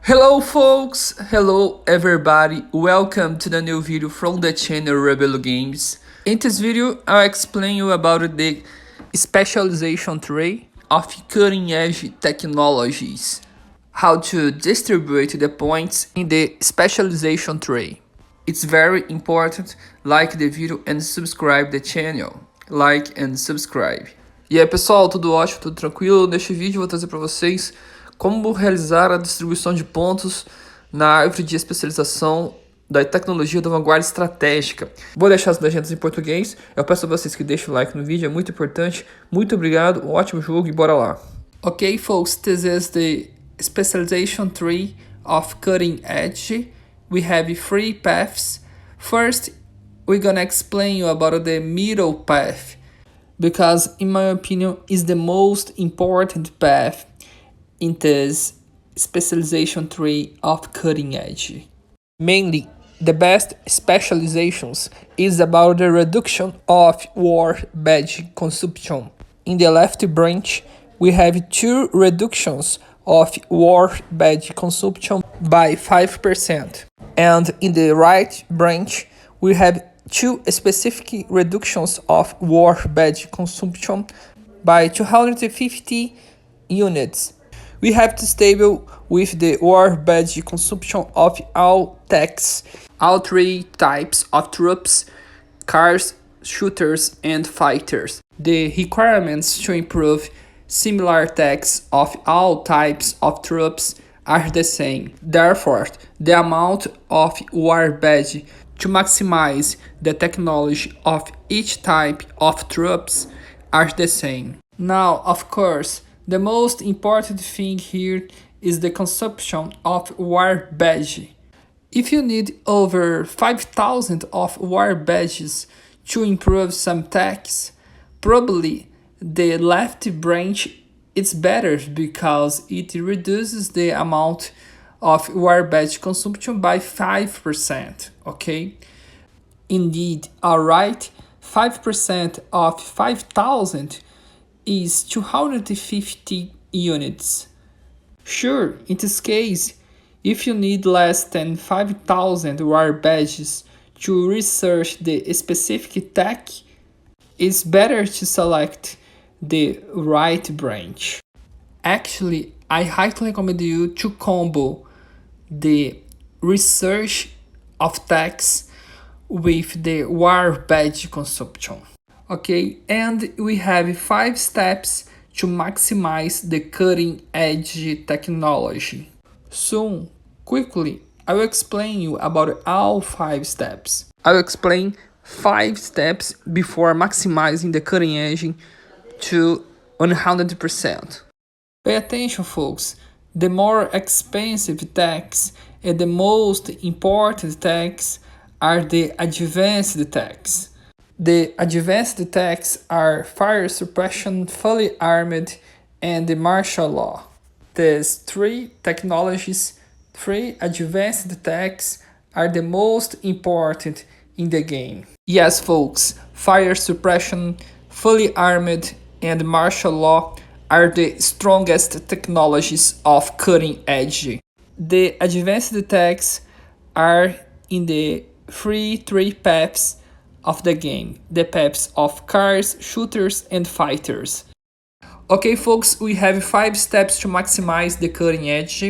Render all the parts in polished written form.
Hello folks, hello everybody, welcome to the new video from the channel Rabelo Games. In this video, I'll explain you about the specialization tree of cutting edge technologies, how to distribute the points in the specialization tree. It's very important, like the video and subscribe the channel, like and subscribe. E aí pessoal, tudo ótimo, tudo tranquilo? Neste vídeo eu vou trazer para vocês como realizar a distribuição de pontos na árvore de especialização da tecnologia da vanguarda estratégica. Vou deixar as legendas em português, eu peço a vocês que deixem o like no vídeo, é muito importante. Muito obrigado, um ótimo jogo e bora lá. Okay folks, this is the specialization tree of cutting edge. We have three paths. First, we're gonna explain you about the middle path, because in my opinion is the most important path in this specialization tree of cutting edge. Mainly, the best specializations is about the reduction of war badge consumption. In the left branch, we have two reductions of war badge consumption by 5%. And in the right branch, we have two specific reductions of war badge consumption by 250 units. We have to stable with the war badge consumption of all techs, all three types of troops, cars, shooters, and fighters. The requirements to improve similar techs of all types of troops are the same. Therefore, the amount of war badge to maximize the technology of each type of troops are the same. Now, of course, the most important thing here is the consumption of war badge. If you need over 5,000 of war badges to improve some techs, probably the left branch is better because it reduces the amount of war badge consumption by 5%, okay? Indeed, alright, 5% of 5,000 is 250 units. Sure, in this case, if you need less than 5,000 war badges to research the specific tech, it's better to select the right branch. Actually, I highly recommend you to combo the research of techs with the war badge consumption. Okay, and we have 5 steps to maximize the cutting edge technology. Soon, quickly, I will explain you about all 5 steps. I will explain 5 steps before maximizing the cutting edge to 100%. Pay attention folks, the more expensive techs and the most important techs are the advanced techs. The advanced techs are fire suppression, fully armed, and the martial law. These 3 technologies, 3 advanced techs, are the most important in the game. Yes folks, fire suppression, fully armed, and martial law are the strongest technologies of cutting edge. The advanced techs are in the three paths of the game, the paths of cars, shooters, and fighters. Okay folks, we have 5 steps to maximize the cutting edge.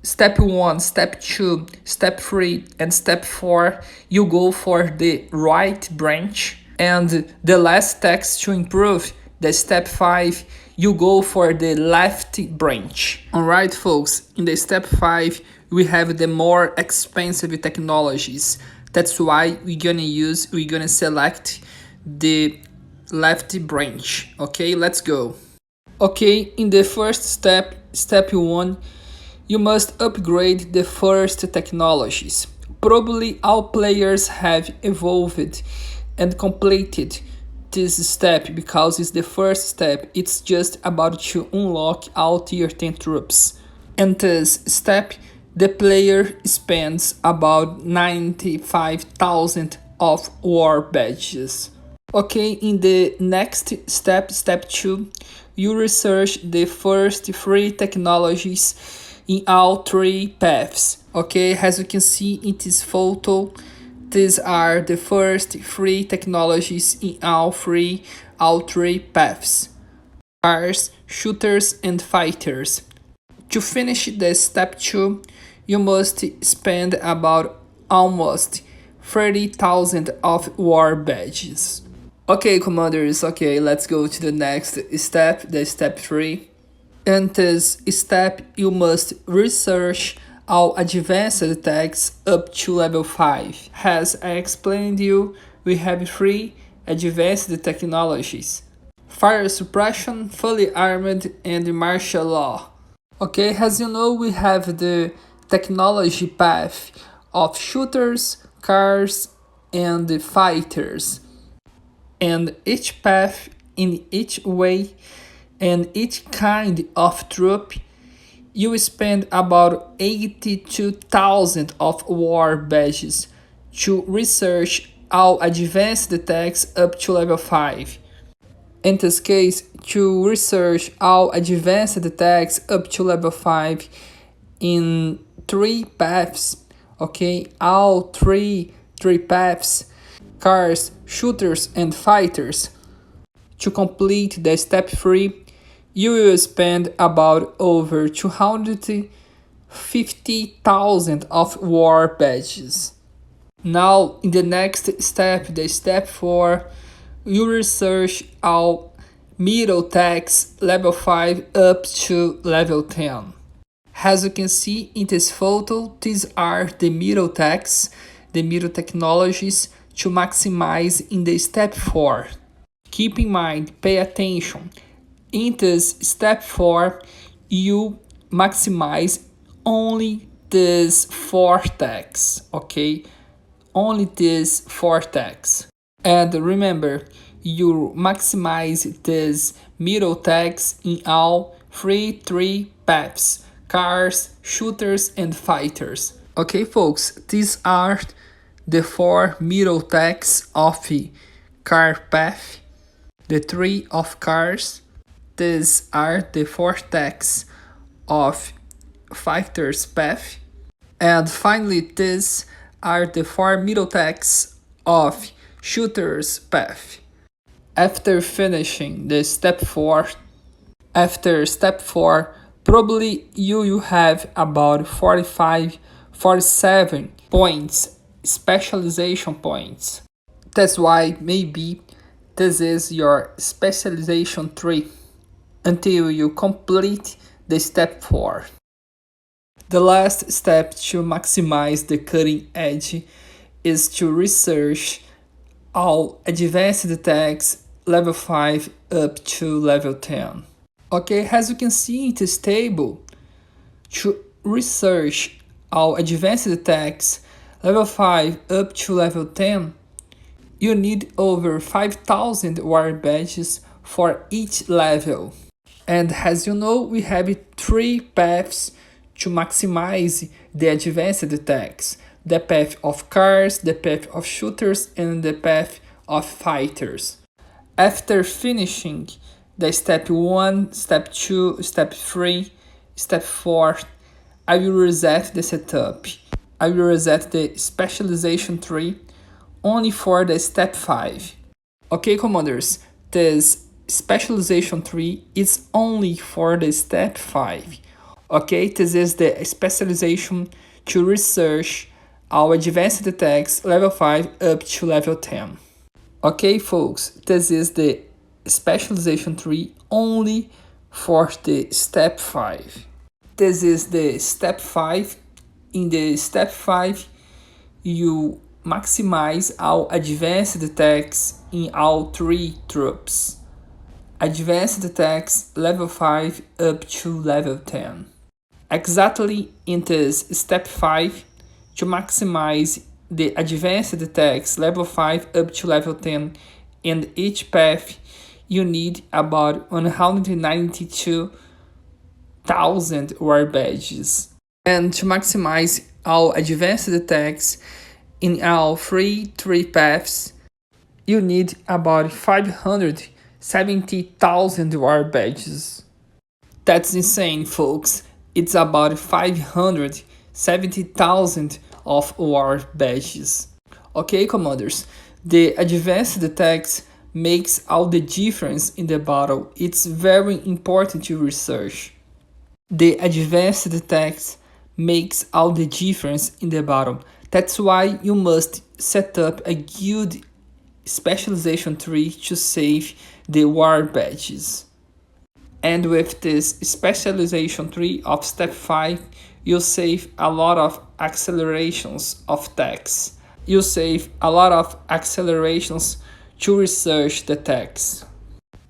Step 1, step 2, step 3, and step 4, you go for the right branch. And the last text to improve, the step 5, you go for the left branch. Alright folks, in the step 5, we have the more expensive technologies. That's why we're gonna select the left branch. Okay, let's go. Okay, in the first step, step 1, you must upgrade the first technologies. Probably all players have evolved and completed this step because it's the first step. It's just about to unlock all tier 10 troops. And this step, the player spends about 95,000 of war badges. Okay, in the next step, step 2, you research the first 3 technologies in all three paths. Okay, as you can see in this photo, these are the first three technologies in all three paths: cars, shooters, and fighters. To finish the step 2, you must spend about almost 30,000 of war badges. Okay, commanders, okay, let's go to the next step, the step 3. In this step, you must research all advanced attacks up to level 5. As I explained you, we have 3 advanced technologies: fire suppression, fully armed, and martial law. Okay, as you know, we have the technology path of shooters, cars, and the fighters. And each path, in each way, and each kind of troop, you spend about 82,000 of war badges to research all advanced attacks up to level 5. In this case, to research all advanced attacks up to level 5 in 3 paths, okay, all three paths: cars, shooters, and fighters. To complete the step 3, you will spend about over 250,000 of war badges. Now, in the next step, the step 4, you research all middle tags level 5 up to level 10. As you can see in this photo, these are the middle tags, the middle technologies to maximize in the step 4. Keep in mind, pay attention. In this step 4, you maximize only these 4 tags, okay? Only these 4 tags. And remember, you maximize these middle tags in all three paths: cars, shooters, and fighters. Okay, folks, these are the 4 middle tags of the car path, the 3 of cars. These are the 4 tags of fighters path. And finally, these are the 4 middle tags of shooters path. After finishing the step 4, probably you will have about 47 points, specialization points. That's why maybe this is your specialization 3 until you complete the step 4. The last step to maximize the cutting edge is to research all advanced attacks level 5 up to level 10. Okay, as you can see in this table, to research all advanced attacks level 5 up to level 10, you need over 5,000 war badges for each level. And as you know, we have 3 paths to maximize the advanced attacks: the path of cars, the path of shooters, and the path of fighters. After finishing the step 1, step 2, step 3, step 4, I will reset the setup. I will reset the specialization 3 only for the step 5. Okay, commanders, this specialization 3 is only for the step 5. Okay, this is the specialization to research our advanced attacks level 5 up to level 10. Okay, folks, this is the specialization 3 only for the step 5. This is the step 5. In the step 5, you maximize all advanced attacks in all 3 troops. Advanced attacks level 5 up to level 10. Exactly in this step 5, to maximize the advanced attacks level 5 up to level 10 in each path, you need about 192,000 war badges. And to maximize all advanced attacks in all three paths, you need about 570,000 war badges. That's insane, folks. It's about 570,000 of war badges. Okay, commanders, the advanced text makes all the difference in the battle. It's very important to research. The advanced text makes all the difference in the battle. That's why you must set up a good specialization tree to save the war badges. And with this specialization tree of step 5, you save a lot of accelerations of text. You save a lot of accelerations to research the text.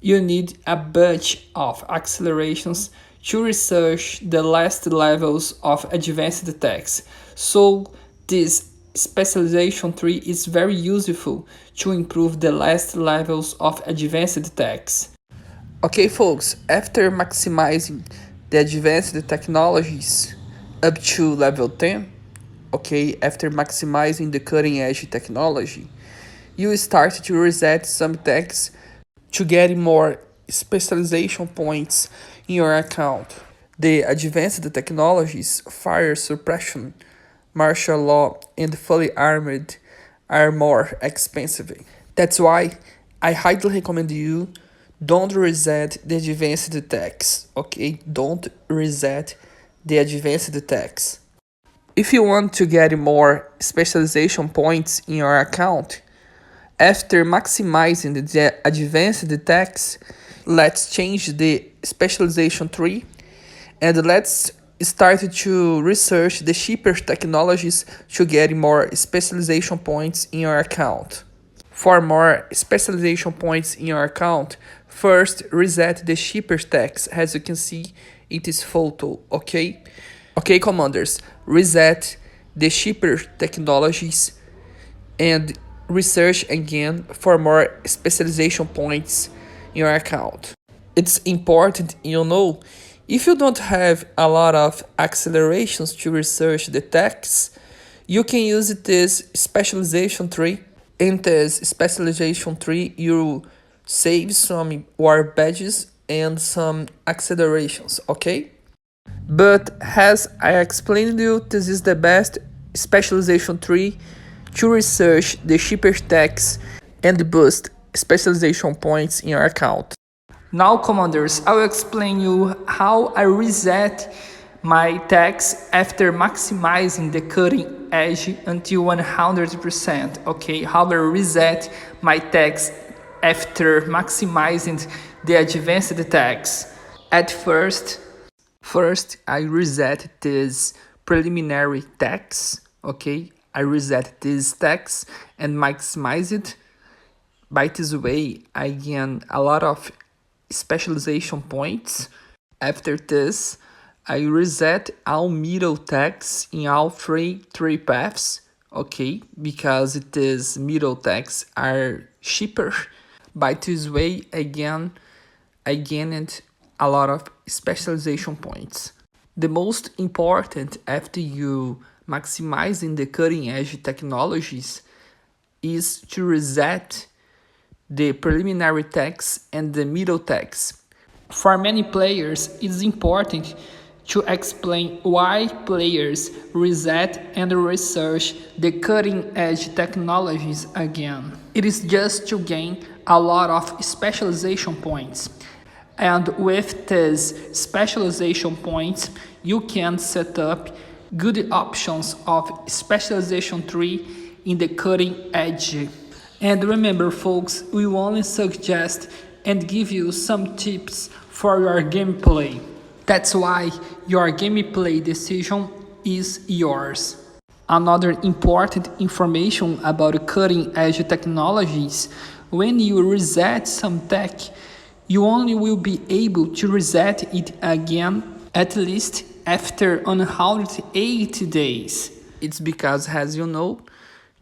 You need a bunch of accelerations to research the last levels of advanced text. So this specialization tree is very useful to improve the last levels of advanced text. Okay, folks, after maximizing the advanced technologies up to level 10, okay, after maximizing the cutting edge technology, you start to reset some texts to get more specialization points in your account. The advanced technologies, fire suppression, martial law, and fully armored are more expensive. That's why I highly recommend you don't reset the advanced text, okay? Don't reset the advanced text. If you want to get more specialization points in your account, after maximizing the advanced text, let's change the specialization tree and let's start to research the cheaper technologies to get more specialization points in your account. For more specialization points in your account, first reset the cheaper text as you can see in this photo, okay? Okay, commanders, reset the cheaper technologies and research again for more specialization points in your account. It's important, if you don't have a lot of accelerations to research the text, you can use this specialization tree. In this specialization tree, you save some war badges and some accelerations, okay? But as I explained to you, this is the best specialization tree to research the cheaper text and boost specialization points in your account. Now, commanders, I will explain you how I reset my text after maximizing the cutting edge until 100%. Okay, how I reset my text after maximizing the advanced text. At first I reset this preliminary text. Okay, I reset this text and maximize it. By this way, I gain a lot of specialization points. After this, I reset all middle texts in all three paths, okay, because these middle texts are cheaper. By this way, again, I gained a lot of specialization points. The most important after you maximizing the cutting edge technologies is to reset the preliminary text and the middle text. For many players, it is important to explain why players reset and research the cutting edge technologies again. It is just to gain a lot of specialization points. And with these specialization points, you can set up good options of specialization tree in the cutting edge. And remember, folks, we will only suggest and give you some tips for your gameplay. That's why your gameplay decision is yours. Another important information about cutting edge technologies: when you reset some tech, you only will be able to reset it again at least after 180 days. It's because, as you know,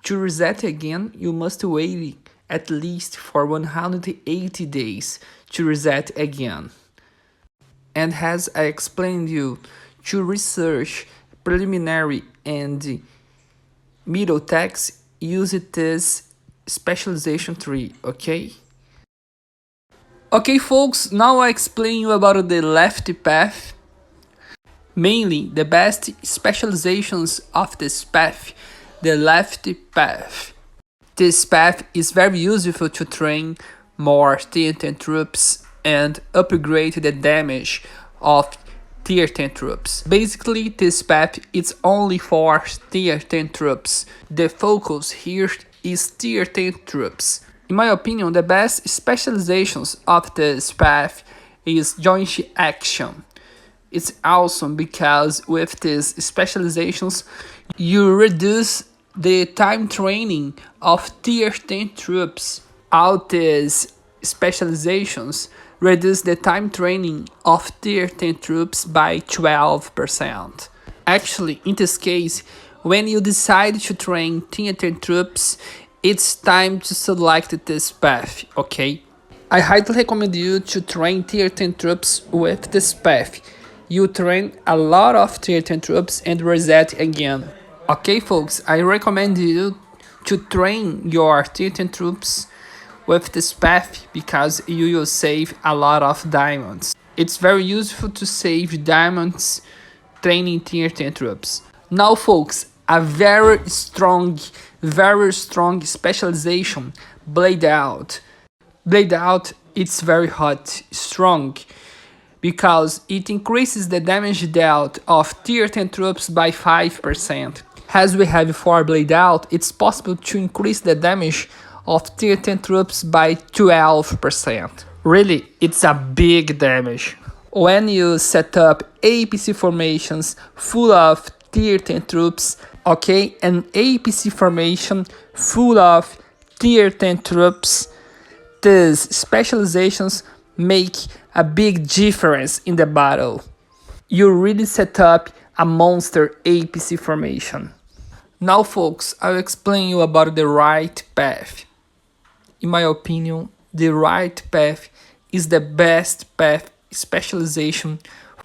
to reset again, you must wait at least for 180 days to reset again. And as I explained you, to research preliminary and middle text, use this specialization tree, okay? Okay, folks, now I explain you about the left path. Mainly, the best specializations of this path, the left path. This path is very useful to train more tier 10 troops and upgrade the damage of tier 10 troops. Basically, this path is only for tier 10 troops. The focus here is tier 10 troops. In my opinion, the best specializations of this path is joint action. It's awesome because with these specializations, you reduce the time training of tier 10 troops. All these specializations reduce the time training of tier 10 troops by 12%. Actually, in this case, when you decide to train tier 10 troops, it's time to select this path, okay? I highly recommend you to train tier 10 troops with this path. You train a lot of tier 10 troops and reset again. Okay folks, I recommend you to train your tier 10 troops with this path because you will save a lot of diamonds. It's very useful to save diamonds training tier 10 troops. Now folks, a very strong specialization, Blade Out. Blade Out, it's very hot, strong, because it increases the damage dealt of tier 10 troops by 5%. As we have for Blade Out, it's possible to increase the damage of tier 10 troops by 12%. Really, it's a big damage. When you set up APC formations full of tier 10 troops, okay, an APC formation full of tier 10 troops, these specializations make a big difference in the battle. You really set up a monster APC formation. Now folks, I'll explain you about the right path. In my opinion, the right path is the best path specialization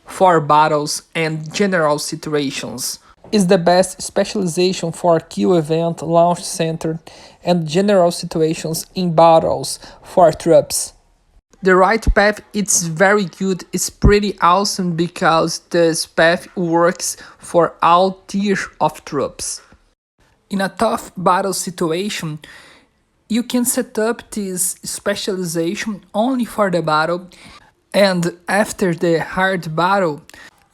for battles and general situations. Is the best specialization for kill event, launch center, and general situations in battles for troops. The right path, it's very good, it's pretty awesome because this path works for all tiers of troops. In a tough battle situation, you can set up this specialization only for the battle, and after the hard battle,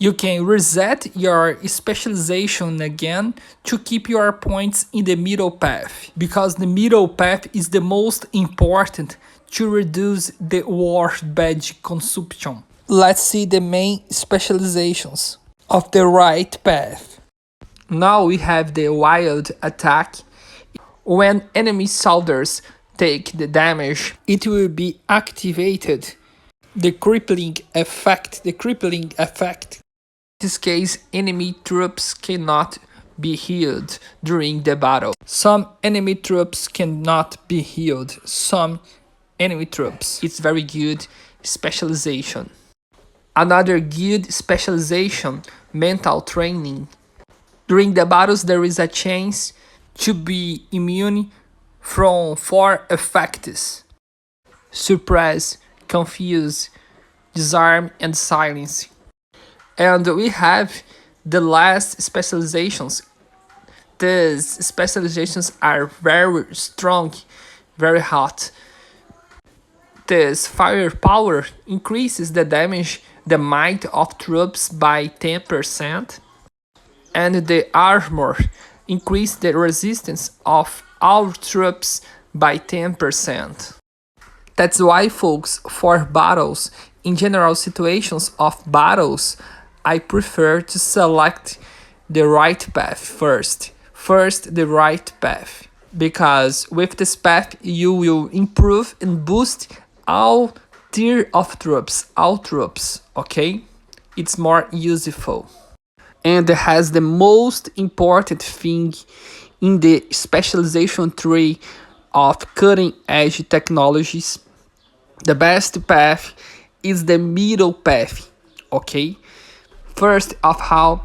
you can reset your specialization again to keep your points in the middle path, because the middle path is the most important to reduce the war badge consumption. Let's see the main specializations of the right path. Now we have the wild attack. When enemy soldiers take the damage, it will be activated. The crippling effect. In this case, enemy troops cannot be healed during the battle. Some enemy troops cannot be healed. Some enemy troops. It's very good specialization. Another good specialization, mental training. During the battles, there is a chance to be immune from 4 effects: suppress, confuse, disarm, and silence. And we have the last specializations. These specializations are very strong, very hot. This firepower increases the damage, the might of troops by 10%, and the armor increases the resistance of all troops by 10%. That's why, folks, for battles, in general situations of battles, I prefer to select the right path first. First, the right path. Because with this path, you will improve and boost all tier of troops, all troops, okay? It's more useful. And it has the most important thing in the specialization tree of cutting edge technologies. The best path is the middle path, okay? First of all,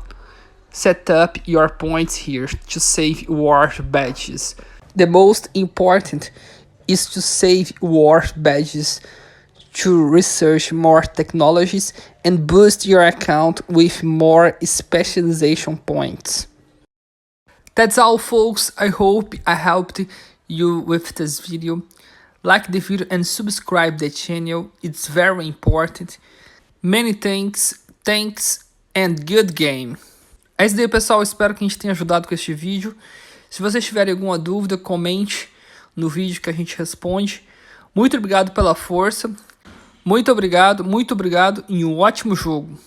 set up your points here to save war badges. The most important is to save war badges to research more technologies and boost your account with more specialization points. That's all, folks. I hope I helped you with this video. Like the video and subscribe the channel. It's very important. Many thanks and good game. É isso daí, pessoal. Espero que a gente tenha ajudado com este vídeo. Se vocês tiverem alguma dúvida, comente no vídeo que a gente responde. Muito obrigado pela força. Muito obrigado e um ótimo jogo.